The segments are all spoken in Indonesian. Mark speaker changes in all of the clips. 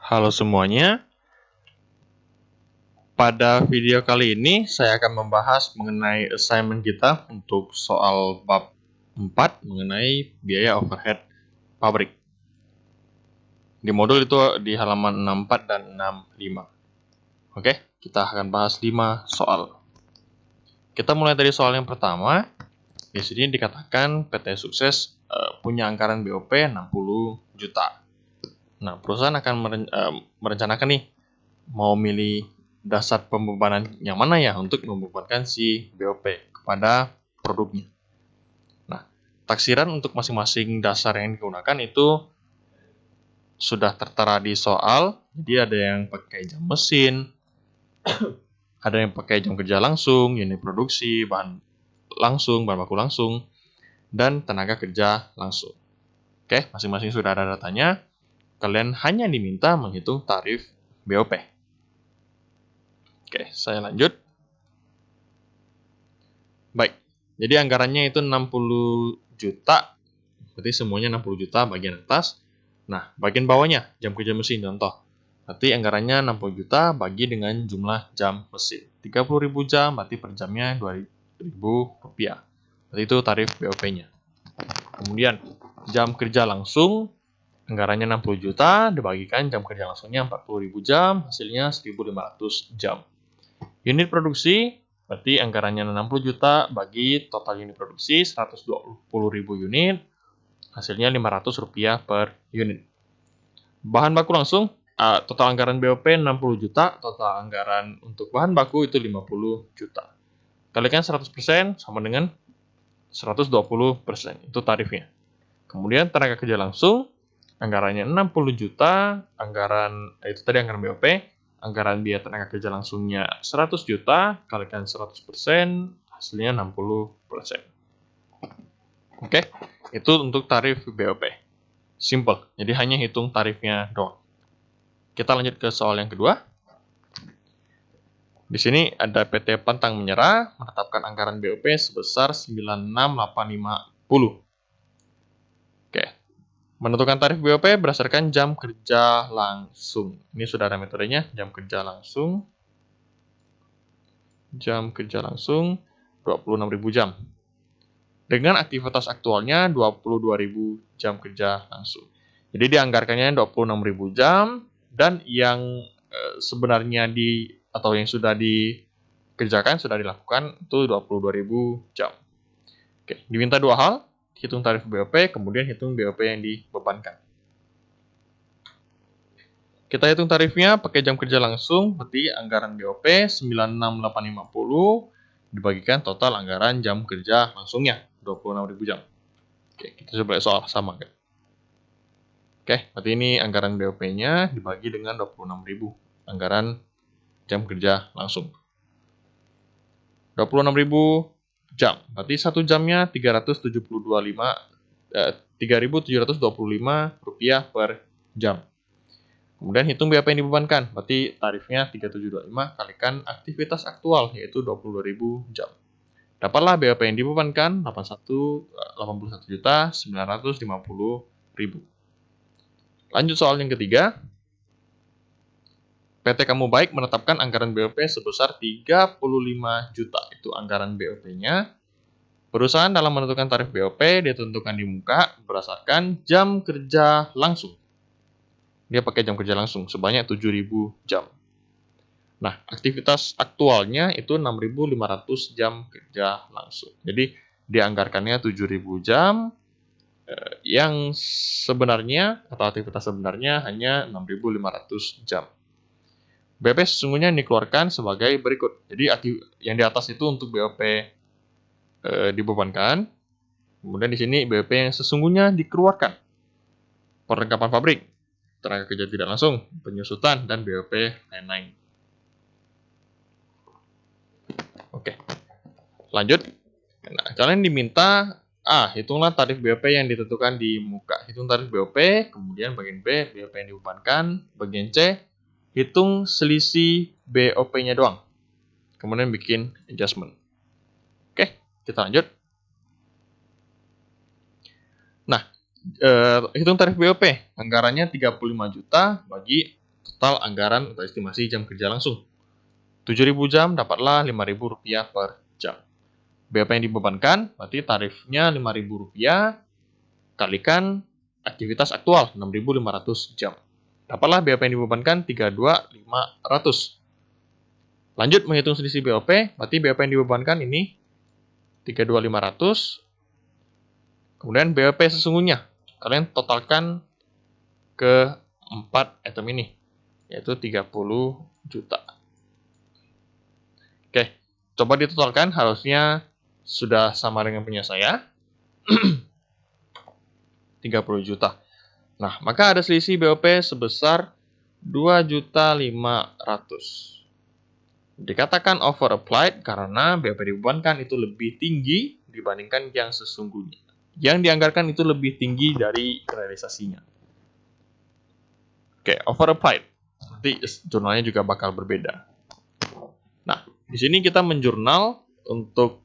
Speaker 1: Halo semuanya, pada video kali ini saya akan membahas mengenai assignment kita untuk soal bab 4 mengenai biaya overhead pabrik. Di modul itu di halaman 64 dan 65. Oke, kita akan bahas 5 soal. Kita mulai dari soal yang pertama. Di sini dikatakan PT Sukses punya anggaran BOP 60 juta. Nah, perusahaan akan merencanakan nih mau milih dasar pembebanan yang mana ya untuk membebankan si BOP kepada produknya. Nah, taksiran untuk masing-masing dasar yang digunakan itu sudah tertera di soal. Jadi ada yang pakai jam mesin, ada yang pakai jam kerja langsung, unit produksi, bahan baku langsung, dan tenaga kerja langsung. Oke, masing-masing sudah ada datanya. Kalian hanya diminta menghitung tarif BOP. Oke, saya lanjut. Baik, jadi anggarannya itu 60 juta, berarti semuanya 60 juta bagian atas. Nah, bagian bawahnya, jam kerja mesin contoh. Berarti anggarannya 60 juta bagi dengan jumlah jam mesin. 30.000 jam, berarti per jamnya Rp2.000. Berarti itu tarif BOP-nya. Kemudian, jam kerja langsung, anggarannya 60 juta, dibagikan jam kerja langsungnya 40.000 jam, hasilnya 1.500 jam. Unit produksi, berarti anggarannya 60 juta bagi total unit produksi 120.000 unit, hasilnya Rp500 per unit. Bahan baku langsung, total anggaran BOP 60 juta, total anggaran untuk bahan baku itu 50 juta. Kalikan 100% sama dengan 120%, itu tarifnya. Kemudian tenaga kerja langsung, anggarannya 60 juta, itu tadi anggaran BOP, anggaran biaya tenaga kerja langsungnya 100 juta, kalikan 100%, hasilnya 60%. Oke, itu untuk tarif BOP. Simple, jadi hanya hitung tarifnya doang. Kita lanjut ke soal yang kedua. Di sini ada PT Pantang Menyerah menetapkan anggaran BOP sebesar 96.850. Oke. Menentukan tarif BOP berdasarkan jam kerja langsung. Ini sudah ada metodenya, jam kerja langsung. Jam kerja langsung 26.000 jam. Dengan aktivitas aktualnya 22.000 jam kerja langsung. Jadi dianggarkannya 26.000 jam dan yang sebenarnya atau yang sudah dikerjakan, sudah dilakukan itu 22.000 jam. Oke, diminta dua hal, hitung tarif BOP, kemudian hitung BOP yang dibebankan. Kita hitung tarifnya pakai jam kerja langsung, berarti anggaran BOP 96.850 dibagikan total anggaran jam kerja langsungnya 26.000 jam. Oke, kita coba soal sama kan. Oke, berarti ini anggaran BOP-nya dibagi dengan 26.000 anggaran jam kerja langsung. 26.000 jam, berarti 1 jamnya Rp3.725 per jam. Kemudian hitung BOP yang dibebankan, berarti tarifnya 3.725 kalikan aktivitas aktual, yaitu 22.000 jam. Dapatlah BOP yang dibebankan 81.950.000. Lanjut soal yang ketiga. PT Kamu Baik menetapkan anggaran BOP sebesar 35 juta. Itu anggaran BOP-nya. Perusahaan dalam menentukan tarif BOP ditentukan di muka berdasarkan jam kerja langsung. Dia pakai jam kerja langsung sebanyak 7.000 jam. Nah, aktivitas aktualnya itu 6.500 jam kerja langsung. Jadi, dianggarkannya 7.000 jam, yang sebenarnya atau aktivitas sebenarnya hanya 6.500 jam. BOP sesungguhnya dikeluarkan sebagai berikut. Jadi yang di atas itu untuk BOP dibebankan. Kemudian di sini BOP yang sesungguhnya dikeluarkan. Perlengkapan pabrik, tenaga kerja tidak langsung, penyusutan, dan BOP lain-lain. Oke, lanjut. Nah, kalian diminta hitunglah tarif BOP yang ditentukan di muka. Hitung tarif BOP, kemudian bagian B, BOP yang dibebankan. Bagian C, hitung selisih BOP-nya doang. Kemudian bikin adjustment. Oke, kita lanjut. Nah, hitung tarif BOP. Anggarannya 35 juta bagi total anggaran atau estimasi jam kerja langsung. 7.000 jam dapatlah Rp5.000 per jam. BAP yang dibebankan, berarti tarifnya Rp5.000 kalikan aktivitas aktual 6.500 jam. Dapatlah BAP yang dibebankan 32.500. Lanjut menghitung selisih BOP, berarti BOP yang dibebankan ini 32.500. Kemudian BOP sesungguhnya, kalian totalkan ke 4 item ini, yaitu 30 juta. Oke, coba ditotalkan, harusnya sudah sama dengan punya saya. 30 juta. Nah, maka ada selisih BOP sebesar 2.500.000. Dikatakan over applied karena BOP dibebankan itu lebih tinggi dibandingkan yang sesungguhnya. Yang dianggarkan itu lebih tinggi dari realisasinya. Oke, over applied. Nanti jurnalnya juga bakal berbeda. Nah, di sini kita menjurnal untuk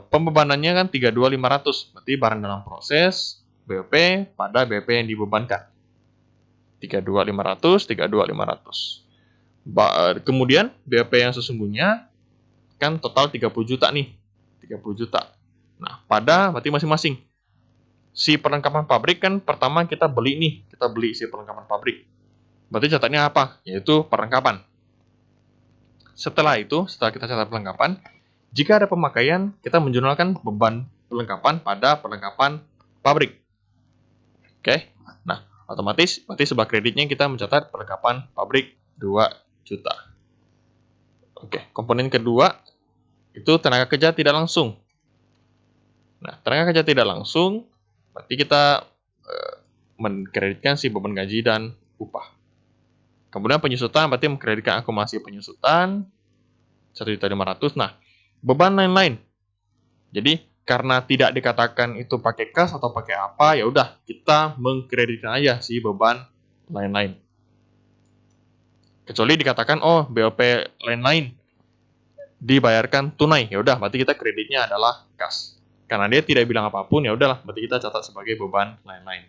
Speaker 1: pembebanannya kan 32.500. Berarti barang dalam proses BOP pada BOP yang dibebankan. 32.500, 32.500. Kemudian BOP yang sesungguhnya kan total 30 juta nih. 30 juta. Nah, pada berarti masing-masing. Si perlengkapan pabrik kan pertama kita beli nih. Kita beli si perlengkapan pabrik. Berarti catatnya apa? Yaitu perlengkapan. Setelah itu, setelah kita catat perlengkapan, jika ada pemakaian, kita menjurnalkan beban perlengkapan pada perlengkapan pabrik. Oke. Nah, otomatis berarti sebelah kreditnya kita mencatat perlengkapan pabrik 2 juta. Oke, komponen kedua itu tenaga kerja tidak langsung. Nah, tenaga kerja tidak langsung berarti kita mengkreditkan si beban gaji dan upah. Kemudian penyusutan berarti mengkreditkan akumulasi penyusutan 1.500.000. Nah, beban lain-lain. Jadi karena tidak dikatakan itu pakai kas atau pakai apa, ya udah kita mengkreditkan aja si beban lain-lain. Kecuali dikatakan oh BOP lain-lain dibayarkan tunai, ya udah berarti kita kreditnya adalah kas. Karena dia tidak bilang apapun, ya udahlah berarti kita catat sebagai beban lain-lain.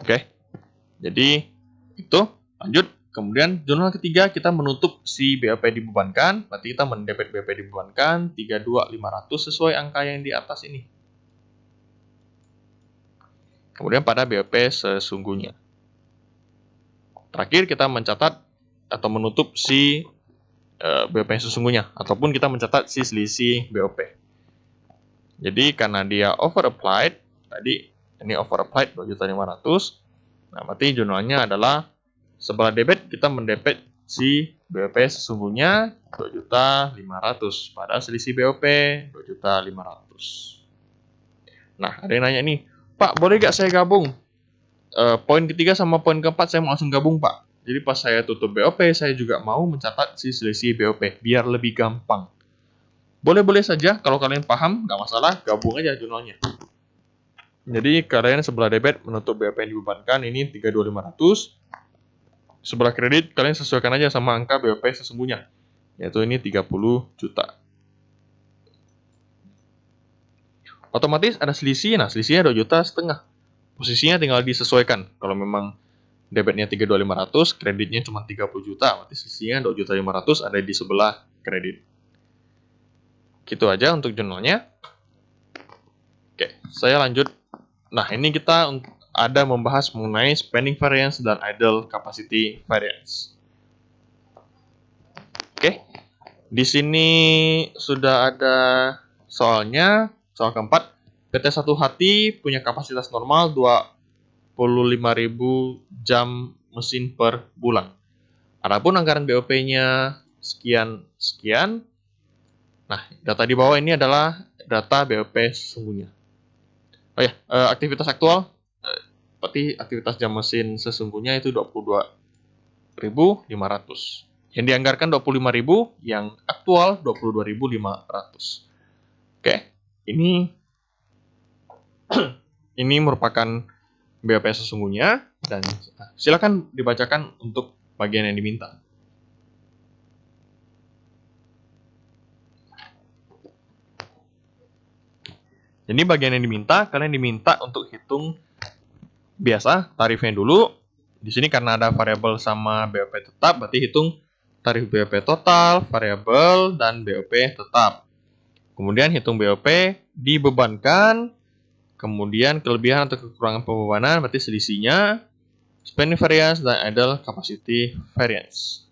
Speaker 1: Oke. Jadi itu lanjut. Kemudian jurnal ketiga kita menutup si BOP dibebankan, berarti kita mendebet BOP dibebankan 32.500 sesuai angka yang di atas ini. Kemudian pada BOP sesungguhnya. Terakhir kita mencatat atau menutup si BOP sesungguhnya, ataupun kita mencatat si selisih BOP. Jadi karena dia over applied, tadi ini over applied 2.500.000. Nah, berarti jurnalnya adalah sebelah debit kita mendebit si BOP sesungguhnya 2.500.000 pada selisih BOP 2.500.000. Nah, ada yang nanya nih, Pak, boleh gak saya gabung? Poin ketiga sama poin keempat saya mau langsung gabung, Pak. Jadi pas saya tutup BOP, saya juga mau mencatat si selisih BOP biar lebih gampang. Boleh-boleh saja, kalau kalian paham, nggak masalah, gabung aja jurnalnya. Jadi kalian sebelah debit menutup BOP yang dibebankan ini 32.500. Sebelah kredit kalian sesuaikan aja sama angka BOP sesungguhnya, yaitu ini 30 juta. Otomatis ada selisih, nah selisihnya 2,5 juta. Posisinya tinggal disesuaikan. Kalau memang debitnya 32.500, kreditnya cuma 30 juta, berarti selisihnya 2.500.000 ada di sebelah kredit. Gitu aja untuk jurnalnya. Oke, saya lanjut. Nah, ini kita ada membahas mengenai spending variance dan idle capacity variance. Oke, di sini sudah ada soalnya. Soal keempat, PT Satu Hati punya kapasitas normal 25.000 jam mesin per bulan. Adapun anggaran BOP-nya sekian. Nah, data di bawah ini adalah data BOP sesungguhnya. Oh ya, aktivitas aktual, berarti aktivitas jam mesin sesungguhnya itu 22.500. Yang dianggarkan 25.000, yang aktual 22.500. Oke, ini merupakan BOP sesungguhnya dan silakan dibacakan untuk bagian yang diminta. Jadi bagian yang diminta, kalian diminta untuk hitung biasa tarifnya dulu, Di sini karena ada variabel sama BOP tetap, berarti hitung tarif BOP total, variabel, dan BOP tetap. Kemudian hitung BOP dibebankan, kemudian kelebihan atau kekurangan pembebanan, berarti selisihnya, spending variance, dan idle capacity variance.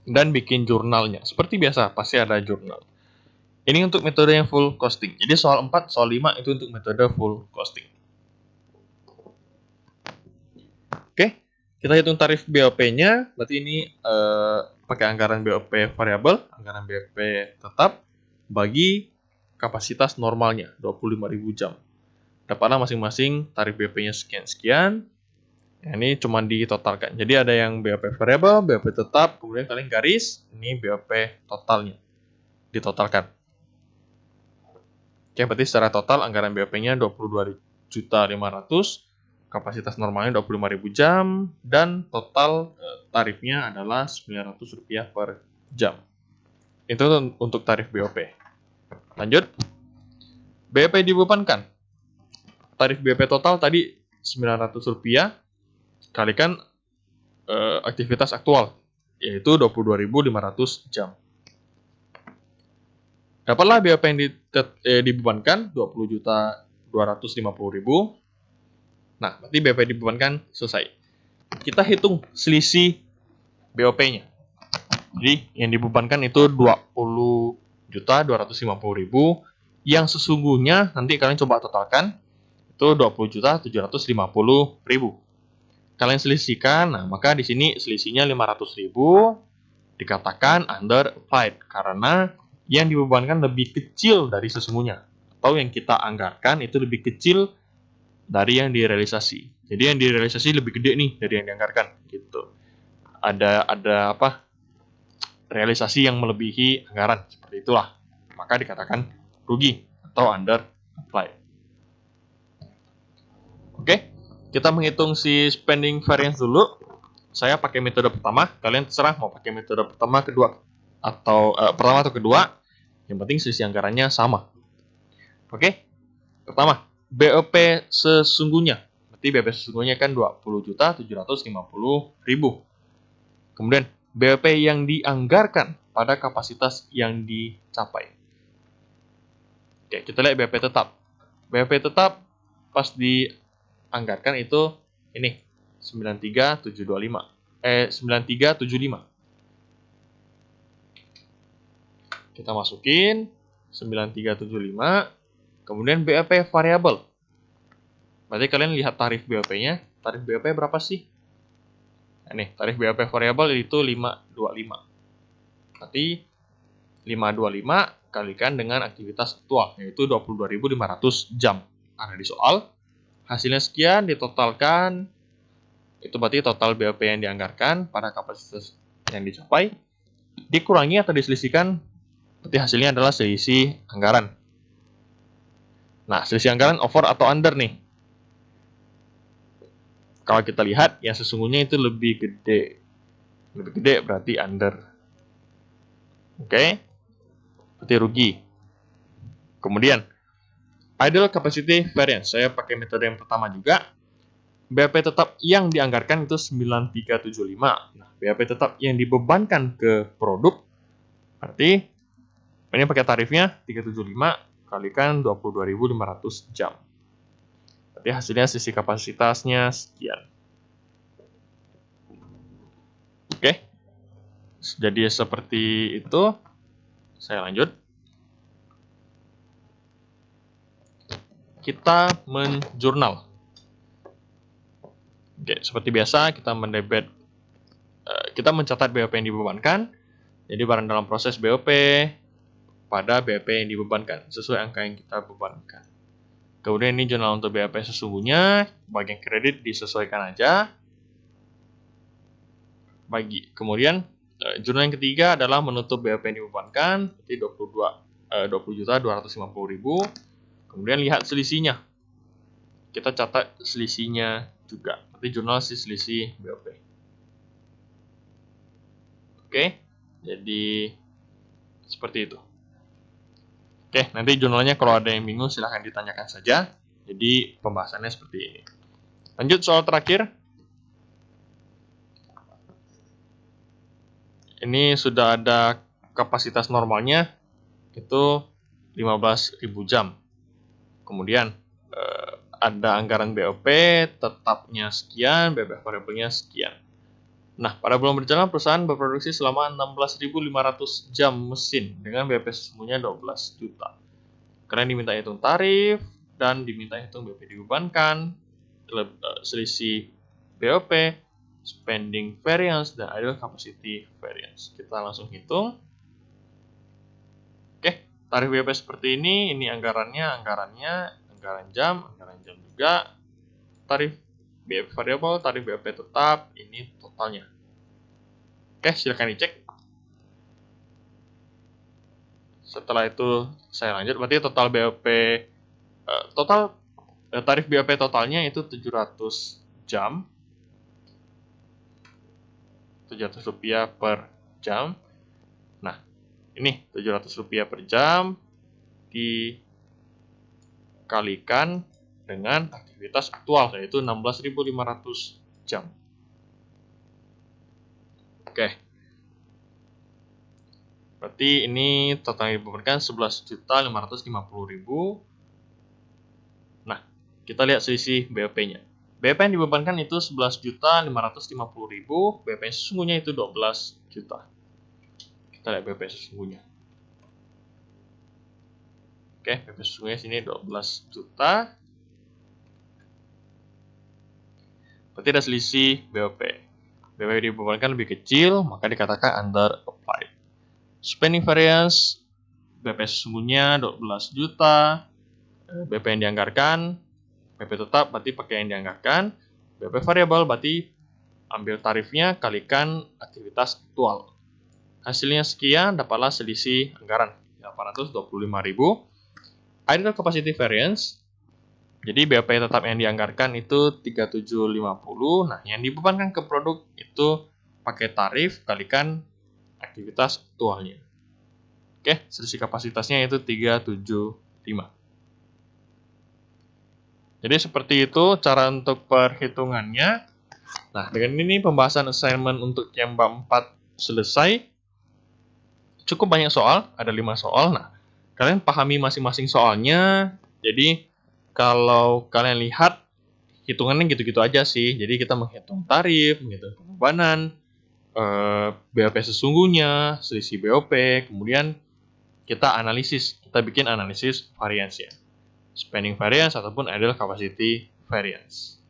Speaker 1: Dan bikin jurnalnya. Seperti biasa, pasti ada jurnal. Ini untuk metode yang full costing. Jadi soal 4, soal 5 itu untuk metode full costing. Oke, kita hitung tarif BOP-nya. Berarti ini pakai anggaran BOP variabel, anggaran BOP tetap, bagi kapasitas normalnya, 25.000 jam. Dapatlah masing-masing tarif BOP-nya sekian-sekian. Ini cuma ditotalkan. Jadi ada yang BOP variabel, BOP tetap, kemudian kalian garis, ini BOP totalnya. Ditotalkan. Oke, berarti secara total anggaran BOP-nya 22.500.000, kapasitas normalnya 25.000 jam, dan total tarifnya adalah Rp900 per jam. Itu untuk tarif BOP. Lanjut. BOP dibebankan. Tarif BOP total tadi Rp900 kalikan aktivitas aktual, yaitu 22.500 jam. Dapatlah BOP yang dibebankan 20.250.000. Nah, berarti BOP dibebankan selesai. Kita hitung selisih BOP-nya. Jadi yang dibebankan itu 20.250.000, yang sesungguhnya nanti kalian coba totalkan itu 20.750.000. Kalian selisihkan, nah maka di sini selisihnya 500.000 dikatakan underapplied karena yang dibebankan lebih kecil dari sesungguhnya, atau yang kita anggarkan itu lebih kecil dari yang direalisasi. Jadi yang direalisasi lebih gede nih dari yang dianggarkan gitu. Ada apa? Realisasi yang melebihi anggaran, seperti itulah. Maka dikatakan rugi atau underapplied. Oke, kita menghitung si spending variance dulu. Saya pakai metode pertama, kalian terserah mau pakai metode pertama, kedua, atau pertama atau kedua. Yang penting selisih anggarannya sama. Oke, pertama, BOP sesungguhnya. Berarti BOP sesungguhnya kan 20.750.000. Kemudian BOP yang dianggarkan pada kapasitas yang dicapai. Oke, kita lihat BOP tetap. BOP tetap pas dianggarkan itu ini 93.75. Kita masukin 9375. Kemudian BOP variabel. Berarti kalian lihat tarif BOP-nya. Tarif BOP berapa sih? Nah, nih, tarif BOP variabel itu 525. Berarti 525 kalikan dengan aktivitas aktual, yaitu 22.500 jam. Ada di soal. Hasilnya sekian, ditotalkan. Itu berarti total BOP yang dianggarkan pada kapasitas yang dicapai. Dikurangi atau diselisihkan, berarti hasilnya adalah selisih anggaran. Nah, selisih anggaran over atau under nih. Kalau kita lihat, yang sesungguhnya itu lebih gede. Lebih gede berarti under. Oke. Berarti rugi. Kemudian, idle capacity variance. Saya pakai metode yang pertama juga. BOP tetap yang dianggarkan itu 9375. Nah, BOP tetap yang dibebankan ke produk, berarti ini pakai tarifnya 375 kalikan 22.500 jam. Berarti hasilnya sisi kapasitasnya sekian. Oke. Jadi seperti itu. Saya lanjut. Kita menjurnal. Oke, seperti biasa kita mendebet, kita mencatat BOP yang dibebankan. Jadi barang dalam proses BOP pada BOP yang dibebankan sesuai angka yang kita bebankan. Kemudian ini jurnal untuk BOP sesungguhnya, bagian kredit disesuaikan aja. Kemudian jurnal yang ketiga adalah menutup BOP yang dibebankan, berarti 20.250.000. Kemudian lihat selisihnya. Kita catat selisihnya juga. Berarti jurnal selisih BOP. Oke, jadi seperti itu. Oke, nanti jurnalnya kalau ada yang bingung silahkan ditanyakan saja. Jadi pembahasannya seperti ini. Lanjut soal terakhir. ini sudah ada kapasitas normalnya itu 15.000 jam. Kemudian ada anggaran BOP tetapnya sekian, BOP variabelnya sekian. Nah, pada bulan berjalan perusahaan berproduksi selama 16.500 jam mesin dengan BOP sesungguhnya 12 juta. Kalian diminta hitung tarif dan diminta hitung BOP dibebankan, selisih BOP, spending variance, dan ideal capacity variance. Kita langsung hitung. Oke, tarif BOP seperti ini anggaran jam juga, tarif BOP variabel, tarif BOP tetap, ini totalnya. Oke, silakan dicek. Setelah itu saya lanjut, berarti total BOP tarif BOP totalnya itu 700 jam. 700 rupiah per jam. Nah, ini 700 rupiah per jam dikalikan dengan aktivitas aktual, yaitu 16.500 jam. Oke. Berarti ini total yang dibebankan 11.550.000. Nah, kita lihat selisih BOP-nya. BOP yang dibebankan itu 11.550.000, BOP yang sesungguhnya itu 12 juta. Kita lihat BOP sesungguhnya. Oke, BOP sesungguhnya sini 12 juta. Berarti ada selisih BOP. BOP yang dibebankan lebih kecil, maka dikatakan under applied. Spending variance, BOP sesungguhnya 12 juta. BOP yang dianggarkan, BOP tetap berarti pakai yang dianggarkan. BOP variabel berarti ambil tarifnya kalikan aktivitas aktual. Hasilnya sekian, dapatlah selisih anggaran 825.000. Ideal capacity variance, jadi BOP tetap yang dianggarkan itu 3750. Nah, yang dibebankan ke produk itu pakai tarif kalikan aktivitas aktualnya. Oke, selisih kapasitasnya itu 375. Jadi seperti itu cara untuk perhitungannya. Nah, dengan ini pembahasan assignment untuk yang bab 4 selesai. Cukup banyak soal, ada 5 soal. Nah, kalian pahami masing-masing soalnya. Jadi, kalau kalian lihat, hitungannya gitu-gitu aja sih. Jadi, kita menghitung tarif, menghitung pembebanan, BOP sesungguhnya, selisih BOP, kemudian kita bikin analisis variance-nya. Spending variance ataupun ideal capacity variance.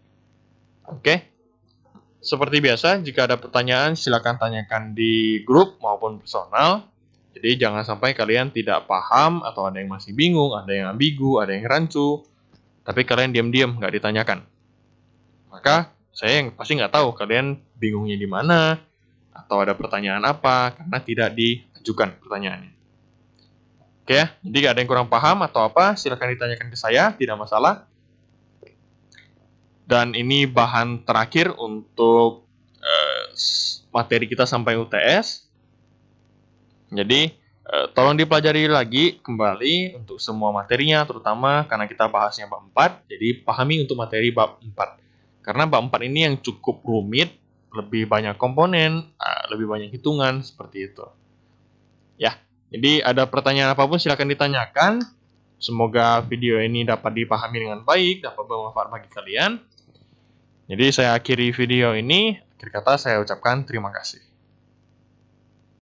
Speaker 1: Oke. Seperti biasa, jika ada pertanyaan silakan tanyakan di grup maupun personal. Jadi jangan sampai kalian tidak paham atau ada yang masih bingung, ada yang ambigu, ada yang rancu, tapi kalian diam-diam nggak ditanyakan. Maka saya yang pasti nggak tahu kalian bingungnya di mana atau ada pertanyaan apa karena tidak diajukan pertanyaannya. Oke ya, jadi jika ada yang kurang paham atau apa, silakan ditanyakan ke saya, tidak masalah. Dan ini bahan terakhir untuk materi kita sampai UTS. Jadi, tolong dipelajari lagi kembali untuk semua materinya, terutama karena kita bahasnya bab 4, jadi pahami untuk materi bab 4. Karena bab 4 ini yang cukup rumit, lebih banyak komponen, lebih banyak hitungan, seperti itu. Ya. Jadi ada pertanyaan apapun silakan ditanyakan. Semoga video ini dapat dipahami dengan baik, dapat bermanfaat bagi kalian. Jadi saya akhiri video ini, akhir kata saya ucapkan terima kasih.